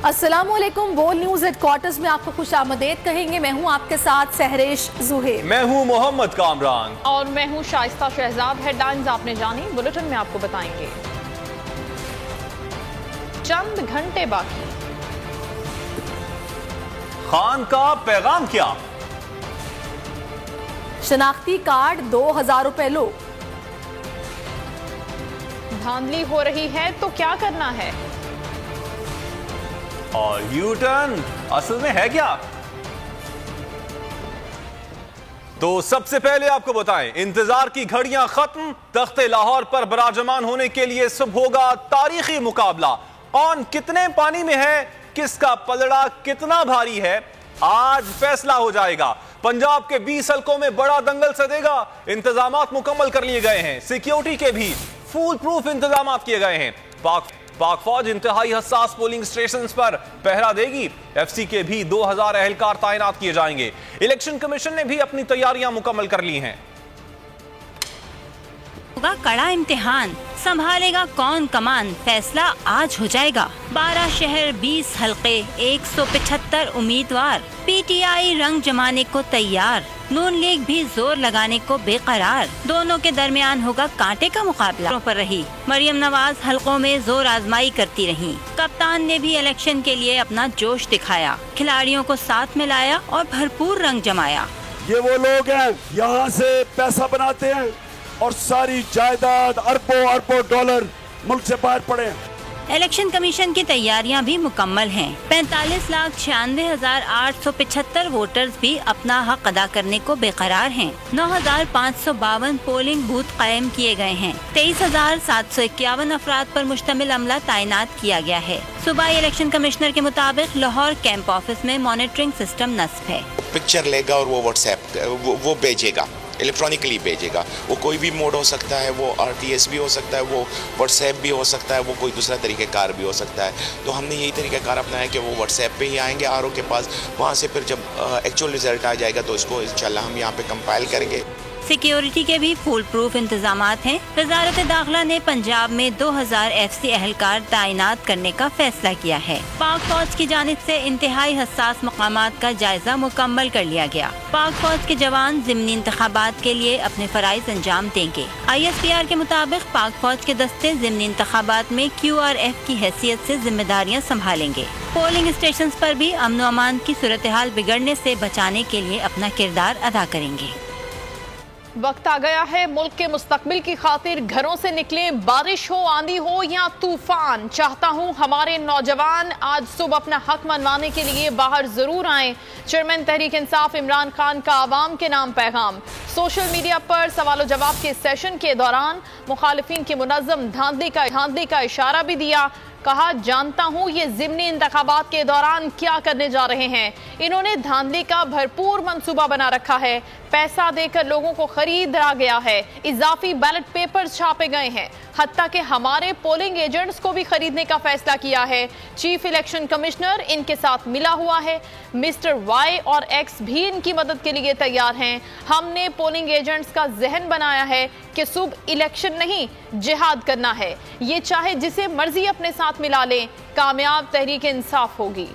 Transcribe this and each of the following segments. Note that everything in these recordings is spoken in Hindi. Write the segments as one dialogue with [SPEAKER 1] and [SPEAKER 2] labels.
[SPEAKER 1] अस्सलामुअलैकुम। बोल न्यूज हेडक्वार्टर्स में आपको खुशामदीद कहेंगे। मैं हूं आपके साथ सहरेश जुहेर।
[SPEAKER 2] मैं हूं मोहम्मद कामरान
[SPEAKER 3] और मैं हूं शाइस्ता शहजाद। हेडलाइंस आपने जानी, बुलेटिन में आपको बताएंगे। चंद घंटे बाकी,
[SPEAKER 2] खान का पैगाम क्या?
[SPEAKER 1] शनाख्ती कार्ड 2000 रुपए लो।
[SPEAKER 3] धांधली हो रही है तो क्या करना है?
[SPEAKER 2] और यू टर्न असल में है क्या? तो सबसे पहले आपको बताएं, इंतजार की घड़ियां खत्म। तख्ते लाहौर पर बराजमान होने के लिए सुबह होगा तारीखी मुकाबला। कौन कितने पानी में है, किसका पलड़ा कितना भारी है, आज फैसला हो जाएगा। पंजाब के 20 हलकों में बड़ा दंगल सदेगा। इंतजामात मुकम्मल कर लिए गए हैं। सिक्योरिटी के भी फुल प्रूफ इंतजामात किए गए हैं। पाक फौज इंतहाई हसास पोलिंग स्टेशंस पर पहरा देगी। एफसी के भी 2000 एहलकार तैनात किए जाएंगे। इलेक्शन कमीशन ने भी अपनी तैयारियां मुकम्मल कर ली हैं।
[SPEAKER 4] होगा कड़ा इम्तिहान, संभालेगा कौन कमान, फैसला आज हो जाएगा। 12 शहर 20 हलके 175 उम्मीदवार। पीटीआई रंग जमाने को तैयार, नून लीग भी जोर लगाने को बेकरार। दोनों के दरमियान होगा कांटे का मुकाबला। पर रही मरियम नवाज हलकों में जोर आजमाई करती रही। कप्तान ने भी इलेक्शन के लिए अपना जोश दिखाया, खिलाड़ियों को साथ में लाया और भरपूर रंग जमाया।
[SPEAKER 5] ये वो लोग हैं यहाँ से पैसा बनाते हैं और सारी जायदाद अरबों डॉलर मुल्क से बाहर पड़े हैं।
[SPEAKER 4] इलेक्शन कमीशन की तैयारियां भी मुकम्मल हैं। 45,96,875 वोटर्स भी अपना हक अदा करने को बेकरार हैं। 9,552 पोलिंग बूथ कायम किए गए हैं। 23,751 अफराद पर मुश्तमिल अमला तैनात किया गया है। सूबाई इलेक्शन कमिश्नर के मुताबिक लाहौर कैंप ऑफिस में मॉनिटरिंग सिस्टम नस्ब है।
[SPEAKER 6] पिक्चर लेगा और वो व्हाट्सएप वो भेजेगा, इलेक्ट्रॉनिकली भेजेगा। वो कोई भी मोड हो सकता है, वो आरटीएस भी हो सकता है, वो व्हाट्सएप भी हो सकता है, वो कोई दूसरा तरीक़ेकार भी हो सकता है। तो हमने यही तरीक़ेकार अपनाया कि वो व्हाट्सएप पे ही आएंगे आरओ के पास। वहाँ से फिर जब एक्चुअल रिजल्ट आ जाएगा तो इसको इंशाल्लाह हम यहाँ पे कंपाइल करेंगे।
[SPEAKER 4] सिक्योरिटी के भी फुल प्रूफ इंतजामात हैं। वजारत दाखिला ने पंजाब में 2000 एफसी एहलकार तैनात करने का फैसला किया है। पाक फौज की जानिब से इंतहाई हसास मकामात का जायजा मुकम्मल कर लिया गया। पाक फौज के जवान ज़िमनी इंतखाबात के लिए अपने फराइज अंजाम देंगे। ISPR के मुताबिक पाक फौज के दस्ते ज़िमनी इंतखाबात में QRF की हैसियत से जिम्मेदारियाँ संभालेंगे। पोलिंग स्टेशन पर भी अमन व अमान की सूरत हाल बिगड़ने से बचाने के लिए अपना किरदार अदा करेंगे।
[SPEAKER 3] वक्त आ गया है मुल्क के मुस्तकबिल की खातिर घरों से निकले। बारिश हो, आंधी हो या तूफान, चाहता हूँ हमारे नौजवान आज सुबह अपना हक मनवाने के लिए बाहर जरूर आएं। चेयरमैन तहरीक इंसाफ इमरान खान का आवाम के नाम पैगाम। सोशल मीडिया पर सवाल जवाब के सेशन के दौरान मुखालिफिन की मुनज़्ज़म धांधली का इशारा भी दिया। कहा, जानता हूँ ये ज़िमनी इंतखाबात के दौरान क्या करने जा रहे हैं। इन्होंने धांधली का भरपूर मंसूबा बना रखा है। पैसा देकर लोगों को खरीदा गया है। इजाफी बैलेट पेपर्स छापे गए हैं। हत्ता कि हमारे पोलिंग एजेंट्स को भी खरीदने का फैसला किया है। चीफ इलेक्शन कमिश्नर इनके साथ मिला हुआ है। मिस्टर वाई और एक्स भी इनकी मदद के लिए तैयार हैं। हमने पोलिंग एजेंट्स का जहन बनाया है कि सुबह इलेक्शन नहीं, जिहाद करना है। ये चाहे जिसे मर्जी अपने साथ मिला लें, कामयाब तहरीक इंसाफ होगी।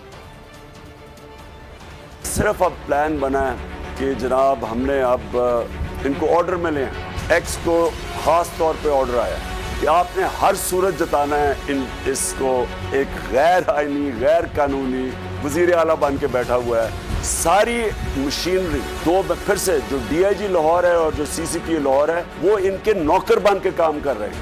[SPEAKER 5] सिर्फ अब प्लान बना है कि जनाब हमने अब इनको ऑर्डर में लें। एक्स को खास तौर पे ऑर्डर आया कि आपने हर सूरत जताना है इसको एक गैर आईनी गैर कानूनी वजीर आला बन के बैठा हुआ है। सारी मशीनरी दो फिर से जो DIG लाहौर है और जो CCP लाहौर है वो इनके नौकर बन के काम कर रहे हैं।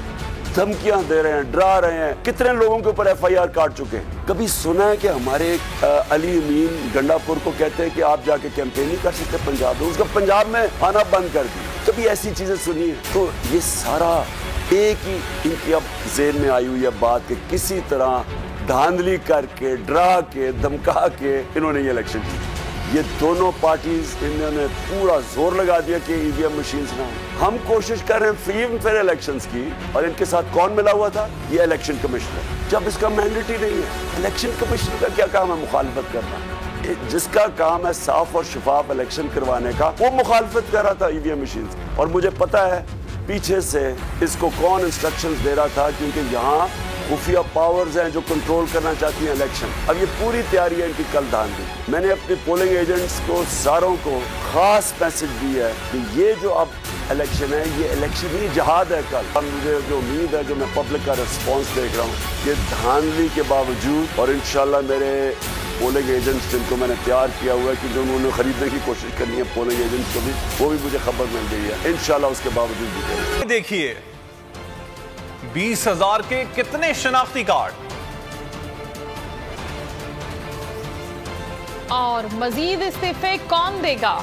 [SPEAKER 5] धमकियां दे रहे हैं, डरा रहे हैं। कितने लोगों के ऊपर FIR काट चुके हैं। कभी सुना है कि हमारे अली अमीन गंडापुर को कहते हैं कि आप जाके कैंपेन नहीं कर सकते पंजाब में, उसका पंजाब में आना बंद कर दी। कभी ऐसी चीजें सुनी है? तो ये सारा एक ही इनकी अब जेन में आई हुई है बात कि किसी तरह धांधली करके, डरा के, धमका के इन्होंने ये इलेक्शन जीती। ये दोनों पार्टीज इन्होंने पूरा जोर लगा दिया कि EVM मशीन्स ना हो। हम कोशिश कर रहे हैं फ्री एंड फेयर इलेक्शंस की, और इनके साथ कौन मिला हुआ था? ये इलेक्शन कमिश्नर, जब इसका मैंडेट ही नहीं है। इलेक्शन कमिश्नर का क्या काम है? मुखालफत करना। जिसका काम है साफ और शफाफ इलेक्शन करवाने का, वो मुखालफत कर रहा था EVM मशीन्स। और मुझे पता है पीछे से इसको कौन इंस्ट्रक्शंस दे रहा था, क्योंकि यहाँ खुफिया पावर्स हैं जो कंट्रोल करना चाहती हैं इलेक्शन। अब ये पूरी तैयारी है इनकी कल धांधली। मैंने अपने पोलिंग एजेंट्स को सारों को खास मैसेज दिया है कि ये जो अब इलेक्शन है, ये इलेक्शन ही जहाद है कल। और मुझे जो उम्मीद है, जो मैं पब्लिक का रिस्पॉन्स देख रहा हूँ, ये धांधली के बावजूद और इंशाल्लाह मेरे पोलिंग एजेंट्स जिनको मैंने तैयार किया हुआ है कि जो उन्होंने खरीदने की कोशिश करनी है पोलिंग एजेंट्स को भी, वो भी मुझे खबर मिल गई है। इंशाल्लाह उसके बावजूद भी
[SPEAKER 2] देखिए 20,000 के कितने शनाख्ती कार्ड
[SPEAKER 3] और मजीद इस्तीफे कौन देगा?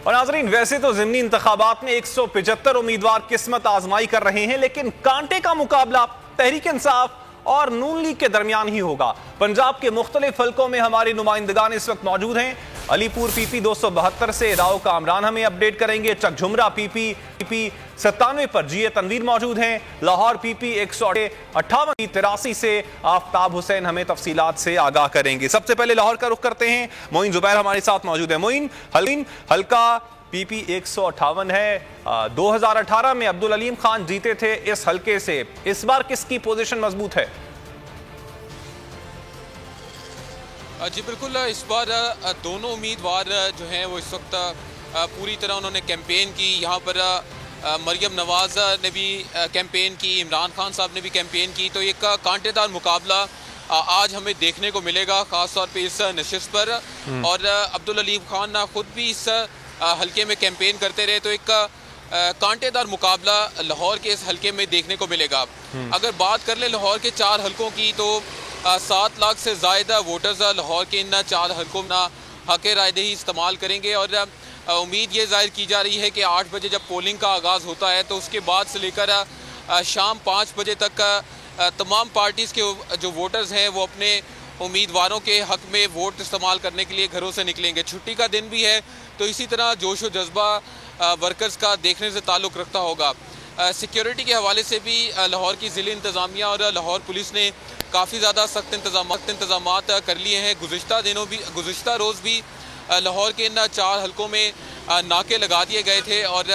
[SPEAKER 2] और नाज़रीन, वैसे तो ज़िमनी इंतखाबात में 175 उम्मीदवार किस्मत आजमाई कर रहे हैं, लेकिन कांटे का मुकाबला तहरीक इंसाफ और नून लीग के दरमियान ही होगा। पंजाब के मुख्तलिफ हलकों में हमारे नुमाइंदगान इस वक्त मौजूद हैं। अलीपुर पीपी 272 से राव कामरान हमें अपडेट करेंगे। चकझुमरा पीपी 97 पर जीए तनवीर मौजूद हैं। लाहौर पीपी 158 से आफ्ताब हुसैन हमें तफसीलात से आगाह करेंगे। सबसे पहले लाहौर का रुख करते हैं। मोइन जुबैर हमारे साथ मौजूद है। मोइन, हल्का पीपी 158 है। 2018 में अब्दुल अलीम खान जीते थे इस हलके से। इस बार किसकी पोजीशन मजबूत है?
[SPEAKER 7] जी बिल्कुल, इस बार दोनों उम्मीदवार जो हैं वो इस वक्त पूरी तरह उन्होंने कैंपेन की। यहाँ पर मरियम नवाज ने भी कैंपेन की, इमरान खान साहब ने भी कैंपेन की। तो एक कांटेदार मुकाबला आज हमें देखने को मिलेगा, ख़ास तौर पे इस नशिस्त पर। और अब्दुल अलीम खान खुद भी इस हलके में कैंपेन करते रहे, तो एक कांटेदार मुकाबला लाहौर के इस हलके में देखने को मिलेगा। अगर बात कर ले लाहौर के 4 हलकों की, तो 7 लाख से ज़्यादा वोटर्स लाहौर के इन 4 हलकों में हक रायदही इस्तेमाल करेंगे। और उम्मीद ये जाहिर की जा रही है कि 8 बजे जब पोलिंग का आगाज़ होता है, तो उसके बाद से लेकर शाम 5 बजे तक तमाम पार्टीज़ के जो वोटर्स हैं वो अपने उम्मीदवारों के हक में वोट इस्तेमाल करने के लिए घरों से निकलेंगे। छुट्टी का दिन भी है, तो इसी तरह जोश व जज्बा वर्कर्स का देखने से ताल्लुक़ रखता होगा। सिक्योरिटी के हवाले से भी लाहौर की ज़िली इंतज़ामिया और लाहौर पुलिस ने काफ़ी ज़्यादा सख्त इंतज़ाम कर लिए हैं। गुज़िश्ता रोज़ भी लाहौर के इन 4 हलकों में नाके लगा दिए गए थे और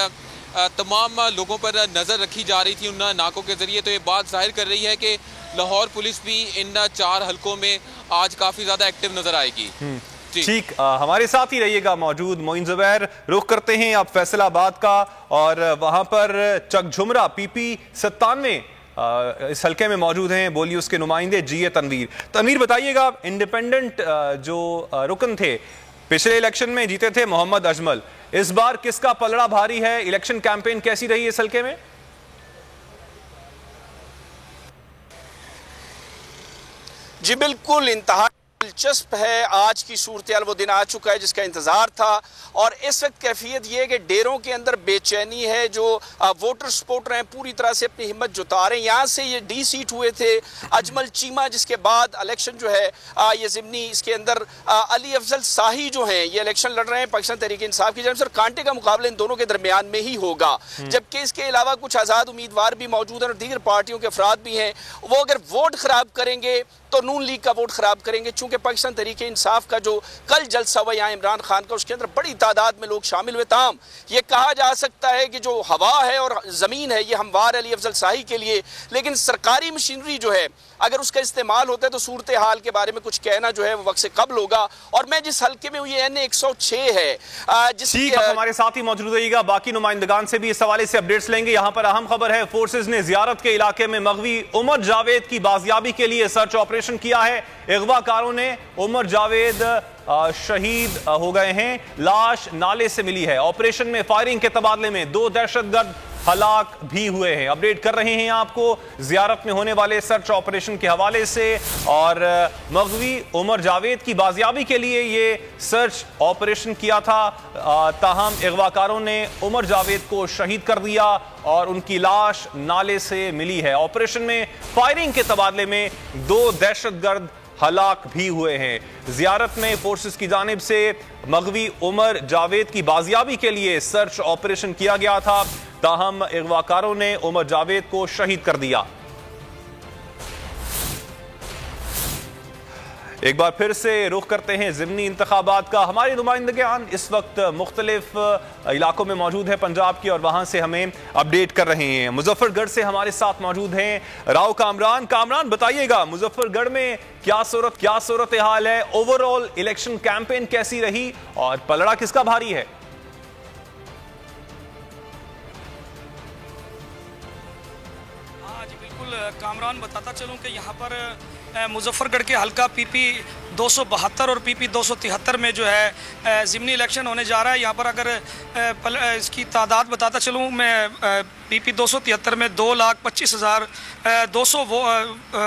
[SPEAKER 7] तमाम लोगों पर नज़र रखी जा रही थी उन नाकों के ज़रिए। तो ये बात जाहिर कर रही है कि लाहौर पुलिस भी इन 4 हलकों में आज काफ़ी ज़्यादा एक्टिव नज़र आएगी।
[SPEAKER 2] ठीक, हमारे साथ ही रहिएगा मौजूद। मोइन जुबैर, रुख करते हैं आप फैसलाबाद का, और वहां पर चकझुमरा पीपी 97 इस हलके में मौजूद हैं। बोलिए उसके नुमाइंदे जीए तनवीर बताइएगा, इंडिपेंडेंट जो रुकन थे पिछले इलेक्शन में जीते थे मोहम्मद अजमल, इस बार किसका पलड़ा भारी है? इलेक्शन कैंपेन कैसी रही इस हलके में?
[SPEAKER 8] जी बिल्कुल, इंतहा दिलचस्प है। आज की सूरत-ए-हाल वो दिन आ चुका है जिसका इंतजार था, और इस वक्त कैफियत ये है कि डेरों के अंदर बेचैनी है। जो वोटर सपोर्टर हैं पूरी तरह से अपनी हिम्मत जुटा रहे हैं। यहाँ से ये डी सीट हुए थे अजमल चीमा, जिसके बाद इलेक्शन जो है ये ज़िमनी, इसके अंदर अली अफजल शाही जो हैं ये इलेक्शन लड़ रहे हैं पाकिस्तान तहरीक इंसाफ की जानिब से। कांटे का मुकाबला इन दोनों के दरमियान में ही होगा, जबकि इसके अलावा कुछ आज़ाद उम्मीदवार भी मौजूद हैं और दीगर पार्टियों के अफराद भी हैं। वो अगर वोट खराब करेंगे तो नून लीग का वोट खराब करेंगे, चूंकि पाकिस्तान तहरीक इंसाफ का जो कल जलसा हुआ यहाँ इमरान खान का, उसके अंदर बड़ी तादाद में लोग शामिल हुए। ताम ये कहा जा सकता है कि जो हवा है और ज़मीन है ये हमवार अली अफजल शाही के लिए, लेकिन सरकारी मशीनरी जो है अगर उसका इस्तेमाल होता है तो सूरत हाल के बारे में कुछ कहना जो है वो वक्त से कबल होगा। और मैं जिस हल्के में हूँ ये NA 106 है।
[SPEAKER 2] ठीक, हमारे साथ ही मौजूद रहिएगा, बाकी नुमाइंदगान से भी इस हवाले से अपडेट्स लेंगे। यहाँ पर अहम खबर है, फोर्सेज ने जियारत के इलाके में मगवी उमर जावेद की बाजियाबी के लिए सर्च ऑपरेशन किया है। अगवाकारों ने उमर जावेद शहीद हो गए हैं, लाश नाले से मिली है। ऑपरेशन में फायरिंग के तबादले में 2 दहशतगर्द हलाक भी हुए हैं। अपडेट कर रहे हैं आपको जियारत में होने वाले सर्च ऑपरेशन के हवाले से, और मगवी उमर जावेद की बाजियाबी के लिए ये सर्च ऑपरेशन किया था। ताहम अगवाकारों ने उमर जावेद को शहीद कर दिया और उनकी लाश नाले से मिली है। ऑपरेशन में फायरिंग के तबादले में 2 दहशतगर्द हलाक भी हुए हैं। जियारत में फोर्सेस की जानिब से मगवी उमर जावेद की बाजियाबी के लिए सर्च ऑपरेशन किया गया था, ताहम अगवाकारों ने उमर जावेद को शहीद कर दिया। एक बार फिर से रुख करते हैं ज़िमनी इंतखाबात का। हमारी नुमाइंदगान इस वक्त मुख्तलिफ इलाकों में मौजूद है पंजाब की, और वहां से हमें अपडेट कर रहे हैं। मुजफ्फरगढ़ से हमारे साथ मौजूद हैं राव कामरान। कामरान, बताइएगा मुजफ्फरगढ़ में क्या सूरत हाल है? ओवरऑल इलेक्शन कैंपेन कैसी रही और पलड़ा किसका भारी है?
[SPEAKER 9] कामरान, बताता चलूं कि यहाँ पर मुजफ्फरगढ़ के हल्का पीपी 272 और पीपी 273 में जो है ज़िमनी इलेक्शन होने जा रहा है। यहाँ पर अगर इसकी तादाद बताता चलूँ मैं, पीपी 273 में 2,25,200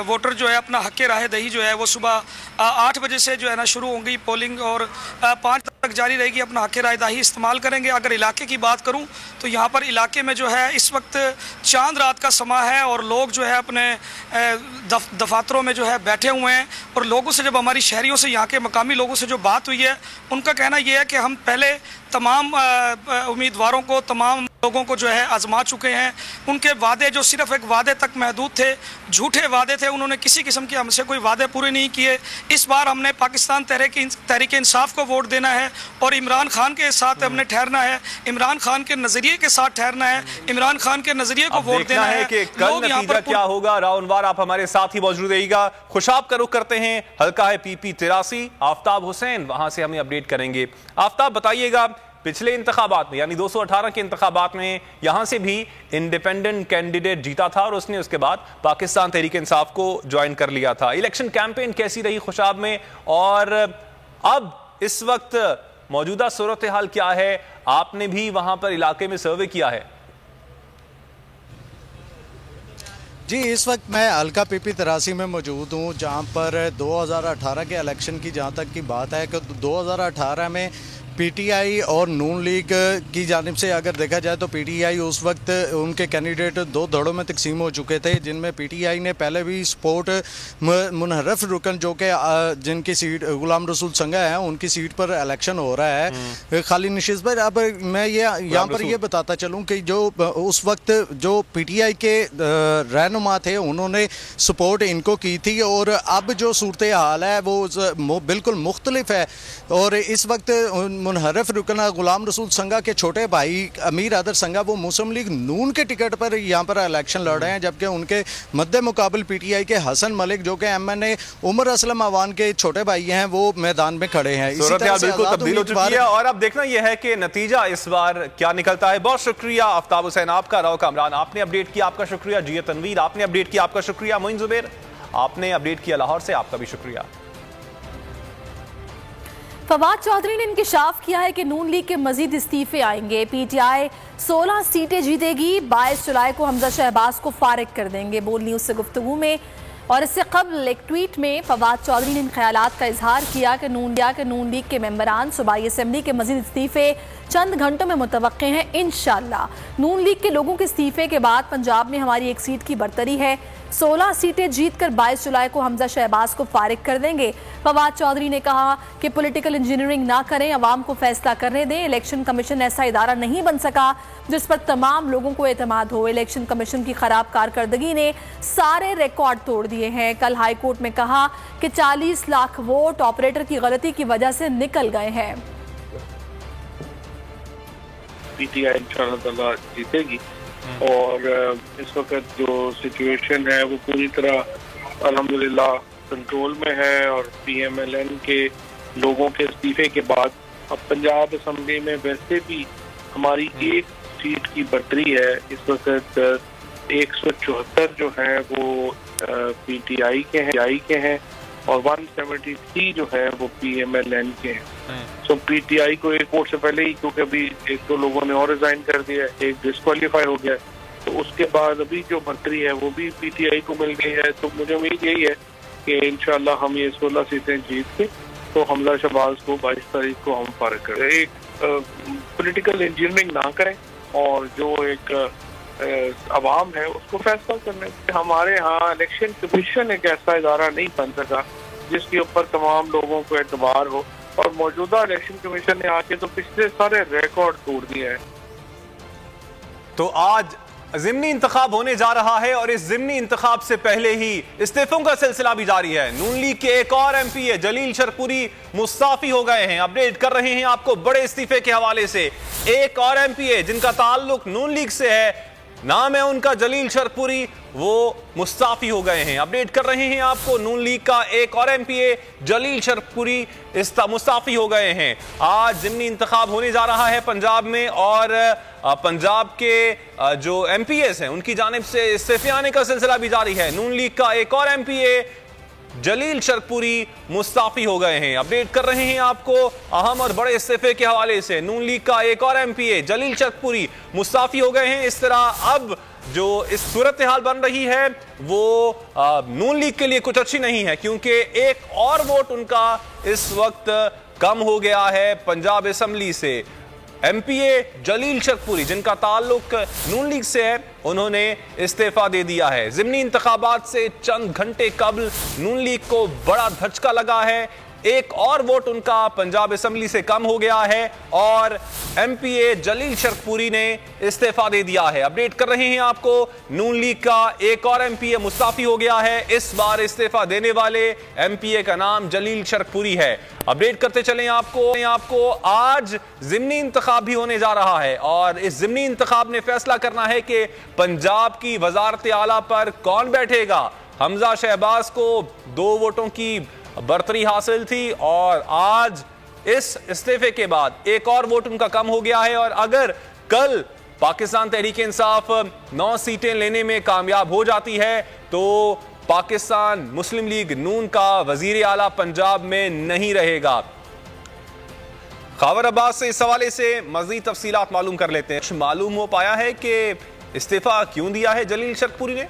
[SPEAKER 9] वोटर जो है अपना हक़ राय दही जो है वो सुबह 8 बजे से जो है ना शुरू होंगी पोलिंग, और 5 तक जारी रहेगी। अपना हक़ राय दही इस्तेमाल करेंगे। अगर इलाके की बात करूं तो यहाँ पर इलाके में जो है इस वक्त चांद रात का समा है और लोग जो है अपने दफातरों में जो है बैठे हुए हैं। और लोगों से, जब हमारी शहरियों से, यहाँ के मकामी लोगों से जो बात हुई है, उनका कहना यह है कि हम पहले तमाम उम्मीदवारों को, तमाम लोगों को जो है आजमा चुके हैं। उनके वादे जो सिर्फ एक वादे तक महदूद थे, झूठे वादे थे, उन्होंने किसी किस्म के हमसे कोई वादे पूरे नहीं किए। इस बार हमने पाकिस्तान तहरीक इंसाफ को वोट देना है और इमरान खान के साथ हमने ठहरना है, इमरान खान के नजरिए के साथ ठहरना है, इमरान खान के नजरिए को वोट देना है
[SPEAKER 2] कि कल नतीजा क्या होगा। रावनवार, आप हमारे साथ ही मौजूद रहिएगा। खुशाब का रुख करते हैं, हल्का है पीपी 83, आफ्ताब हुसैन वहां से हमें अपडेट करेंगे। आफ्ताब, बताइएगा पिछले इंतखाबात में यानी 218 के इंतखाबात में यहां से भी इंडिपेंडेंट कैंडिडेट जीता था और उसने उसके बाद पाकिस्तान तहरीक इंसाफ को ज्वाइन कर लिया था। इलेक्शन कैंपेन कैसी रही खुशाब में, और अब इस वक्त मौजूदा सूरत हाल क्या है? आपने भी वहां पर इलाके में सर्वे किया है?
[SPEAKER 10] जी, इस वक्त मैं हल्का पीपी 83 में मौजूद हूँ, जहाँ पर 2018 के इलेक्शन की जहाँ तक की बात है कि 2018 में पीटीआई और नून लीग की जानिब से अगर देखा जाए तो पीटीआई उस वक्त उनके कैंडिडेट 2 धड़ों में तकसीम हो चुके थे, जिनमें पीटीआई ने पहले भी सपोर्ट मुनहरफ रुकन जो कि जिनकी सीट गुलाम रसूल संगा है, उनकी सीट पर इलेक्शन हो रहा है खाली नशिस्त पर। अब मैं ये यहाँ पर ये बताता चलूँ कि जो उस वक्त जो पीटीआई के रहनुमा थे उन्होंने सपोर्ट इनको की थी, और अब जो सूरत हाल है वो बिल्कुल मुख्तलिफ है। और इस वक्त मुनहरफ रुकन गुलाम रसूल संगा के छोटे भाई अमीर आदर संगा वो मुस्लिम लीग नून के टिकट पर यहाँ पर इलेक्शन लड़ रहे हैं, जबकि उनके मद्दे मुकाबल पीटीआई के हसन मलिक जो कि एमएनए उमर असलम अवान के छोटे भाई हैं वो मैदान में खड़े हैं।
[SPEAKER 2] बिल्कुल तब्दील हो चुकी है और अब देखना यह है कि नतीजा इस बार क्या निकलता है। बहुत शुक्रिया आफ्ताब हुसैन आपका। राव कामरान आपने अपडेट किया, आपका शुक्रिया। जिया तनवीर आपने अपडेट किया, आपका शुक्रिया। मोइन जुबैर आपने अपडेट किया लाहौर से, आपका भी शुक्रिया।
[SPEAKER 1] फवाद चौधरी ने इंकिशाफ किया है कि नून लीग के मजीद इस्तीफे आएंगे। पीटीआई 16 सीटें जीतेगी, 22 जुलाई को हमजा शहबाज को फारिग कर देंगे। बोल न्यूज से गुफ्तगू में और इससे कबल एक ट्वीट में फवाद चौधरी ने इन ख्यालात का इजहार किया कि नून लीग के मेंबरान सूबाई असम्बली के मजीद इस्तीफे चंद घंटों में मुतवक्के हैं इंशाअल्लाह। नून लीग के लोगों के इस्तीफे के बाद पंजाब में हमारी एक सीट की बरतरी है। 16 सीटें जीतकर 22 जुलाई को हमजा शहबाज को फारिग कर देंगे। फवाद चौधरी ने कहा कि पॉलिटिकल इंजीनियरिंग ना करें, अवाम को फैसला करने दें। इलेक्शन कमीशन ऐसा इदारा नहीं बन सका जिस पर तमाम लोगों को एतमाद हो। इलेक्शन कमीशन की खराब कारकर्दगी ने सारे रिकॉर्ड तोड़ दिए हैं। कल हाई कोर्ट में कहा कि 40 लाख वोट ऑपरेटर की गलती की वजह से निकल गए हैं।
[SPEAKER 11] पीटीआई इंशाअल्लाह जीतेगी और इस वक्त जो सिचुएशन है वो पूरी तरह अल्हम्दुलिल्लाह कंट्रोल में है। और पीएमएलएन के लोगों के इस्तीफे के बाद अब पंजाब असम्बली में वैसे भी हमारी एक सीट की बटरी है। इस वक्त 174 जो है वो पीटीआई के हैं और 173 जो है वो पीएमएलएन के हैं। तो पीटीआई को एक वोट से पहले ही, क्योंकि अभी 1-2 लोगों ने और रिजाइन कर दिया है, एक डिस्क्वालीफाई हो गया, तो उसके बाद अभी जो बर्तरी है वो भी पीटीआई को मिल गई है। तो मुझे उम्मीद यही है कि इंशाल्लाह हम ये 16 सीटें जीत के तो हमजा शहबाज को 22 तारीख को हम फारिग करें। एक पॉलिटिकल इंजीनियरिंग ना करें और जो एक अवाम है उसको फैसला करने। हमारे यहाँ इलेक्शन कमीशन एक ऐसा इदारा नहीं बन सका जिसके ऊपर तमाम लोगों को एतबार हो, और मौजूदा इलेक्शन कमीशन ने आके तो पिछले सारे रिकॉर्ड तोड़ दिए हैं।
[SPEAKER 2] तो आज ज़िमनी इंतखाब होने जा रहा है और इस ज़िमनी इंतखाब से पहले ही इस्तीफों का सिलसिला भी जारी है। नून लीग के एक और एमपीए जलील शरकपुरी मुस्ताफी हो गए हैं। अपडेट कर रहे हैं आपको बड़े इस्तीफे के हवाले से। एक और एमपीए जिनका ताल्लुक नून लीग से है, नाम है उनका जलील शरकपुरी, वो मुस्ताफी हो गए हैं। अपडेट कर रहे हैं आपको नून लीग का एक और एमपीए जलील शरकपुरी मुस्ताफी हो गए हैं। आज ज़िमनी इंतखाब होने जा रहा है पंजाब में और पंजाब के जो एमपीएस हैं उनकी जानिब से इस्तीफे आने का सिलसिला भी जारी है। नून लीग का एक और एमपीए जलील शरकपुरी मुस्ताफी हो गए हैं। अपडेट कर रहे हैं आपको अहम और बड़े इस्तीफे के हवाले से। नून लीग का एक और एमपीए जलील शरकपुरी मुस्ताफी हो गए हैं। इस तरह अब जो इस सूरत हाल बन रही है वो नून लीग के लिए कुछ अच्छी नहीं है, क्योंकि एक और वोट उनका इस वक्त कम हो गया है पंजाब असेंबली से। एमपीए जलील शरकपुरी जिनका ताल्लुक नून लीग से है, उन्होंने इस्तीफा दे दिया है। ज़िमनी इंतखाबात से चंद घंटे कबल नून लीग को बड़ा धचका लगा है। एक और वोट उनका पंजाब असेंबली से कम हो गया है और एमपीए जलील शरकपुरी ने इस्तीफा दे दिया है। अपडेट कर रहे हैं आपको नून लीग का एक और एमपीए मुस्ताफी हो गया है। इस बार इस्तीफा देने वाले एमपीए का नाम जलील शरकपुरी है। अपडेट करते चलें आपको आज ज़िमनी इंतखाब भी होने जा रहा है और इस ज़िमनी इंतखाब ने फैसला करना है कि पंजाब की वजारत आला पर कौन बैठेगा। हमजा शहबाज को 2 वोटों की बर्तरी हासिल थी और आज इस इस्तीफे के बाद एक और वोट उनका कम हो गया है और अगर कल पाकिस्तान तहरीक इंसाफ 9 सीटें लेने में कामयाब हो जाती है तो पाकिस्तान मुस्लिम लीग नून का वजीर आला पंजाब में नहीं रहेगा। खबर अब्बास से इस हवाले से मजीद तफसीलात मालूम कर लेते हैं। मालूम हो पाया है कि इस्तीफा क्यों दिया है जलील शरकपुरी ने?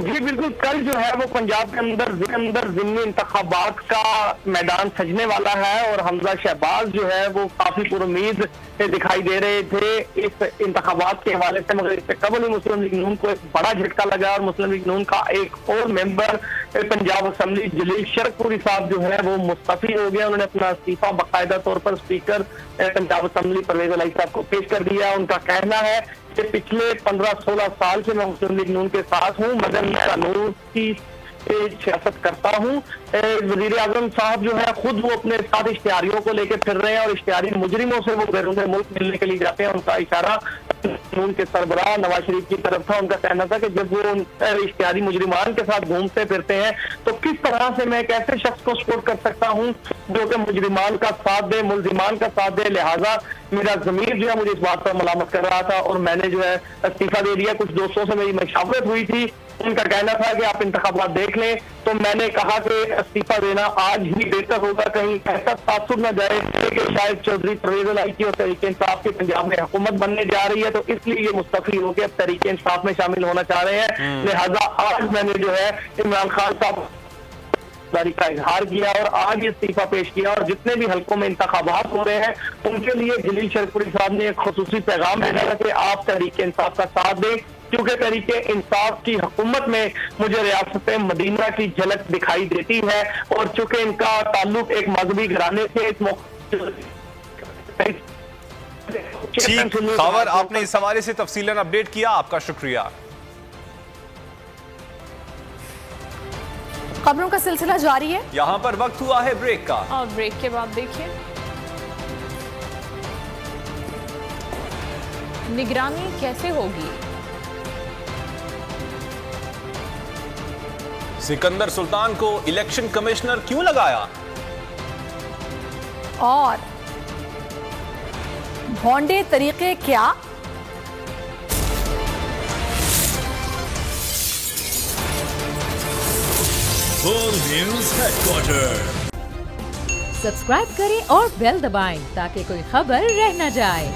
[SPEAKER 12] जी बिल्कुल, कल जो है वो पंजाब के अंदर ज़िमनी इंतखाबात का मैदान सजने वाला है और हमजा शहबाज जो है वो काफी पुरुमीद दिखाई दे रहे थे इस इंतखाबात के हवाले से, मगर इससे कबल ही मुस्लिम लीग नून को एक बड़ा झटका लगा और मुस्लिम लीग नून का एक और मेंबर पंजाब असेंबली जलील शरकपुरी साहब जो है वो मुस्तफी हो गया। उन्होंने अपना इस्तीफा बाकायदा तौर पर स्पीकर पंजाब असेंबली परवेज इलाही साहब को पेश कर दिया। उनका कहना है कि पिछले 15-16 साल से मैं मुस्लिम लीग नून के साथ हूँ, मदनी कानून की सियासत करता हूँ। वजीर आजम साहब जो है खुद वो अपने साथ इश्तिहारियों को लेकर फिर रहे हैं और इश्तिहारी मुजरिमों से वो बैरून मुल्क मिलने के लिए जाते हैं। उनका इशारा उनके सरबराह नवाज शरीफ की तरफ था। उनका कहना था कि जब वो इश्तिहारी मुजरिमान के साथ घूमते फिरते हैं तो किस तरह से मैं एक ऐसे शख्स को सपोर्ट कर सकता हूँ जो कि मुजरिमान का साथ दे, मुलजिमान का साथ दे। लिहाजा मेरा ज़मीर जो है मुझे इस बात पर मलामत कर रहा था और मैंने जो है इस्तीफा दे दिया। कुछ दोस्तों से मेरी मशावरत हुई थी, उनका कहना था कि आप इंतखाबात देख लें, तो मैंने कहा कि इस्तीफा देना आज ही बेहतर होगा। कहीं ऐसा तासुर न जाए कि शायद चौधरी परवेज इलाही की और तहरीक इंसाफ की पंजाब में हुकूमत बनने जा रही है, तो इसलिए ये मुस्तफी होकर अब तहरीक इंसाफ में शामिल होना चाह रहे हैं। लिहाजा आज मैंने जो है इमरान खान साहब का इजहार किया और आज इस्तीफा पेश किया और जितने भी हल्कों में इंतखाबात हो रहे हैं उनके लिए जलील शरकपुरी साहब ने एक खुसूसी पैगाम भेजा कि आप तहरीक इंसाफ का साथ दें, क्योंकि तहरीक इंसाफ की हुकूमत में मुझे रियासत मदीना की झलक दिखाई देती है और चूंकि इनका ताल्लुक एक मजहबी घराने से इस
[SPEAKER 2] खबर आपने इस हवाले से तफसीलन अपडेट किया, आपका शुक्रिया।
[SPEAKER 1] खबरों का सिलसिला जारी है।
[SPEAKER 2] यहाँ पर वक्त हुआ है ब्रेक का
[SPEAKER 3] और ब्रेक के बाद देखिए निगरानी कैसे होगी।
[SPEAKER 2] सिकंदर सुल्तान को इलेक्शन कमिश्नर क्यों लगाया
[SPEAKER 1] और भोंडे तरीके क्या?
[SPEAKER 13] वर्ल्ड न्यूज हेडक्वार्टर
[SPEAKER 14] सब्सक्राइब करें और बेल दबाएं ताकि कोई खबर रह न जाए।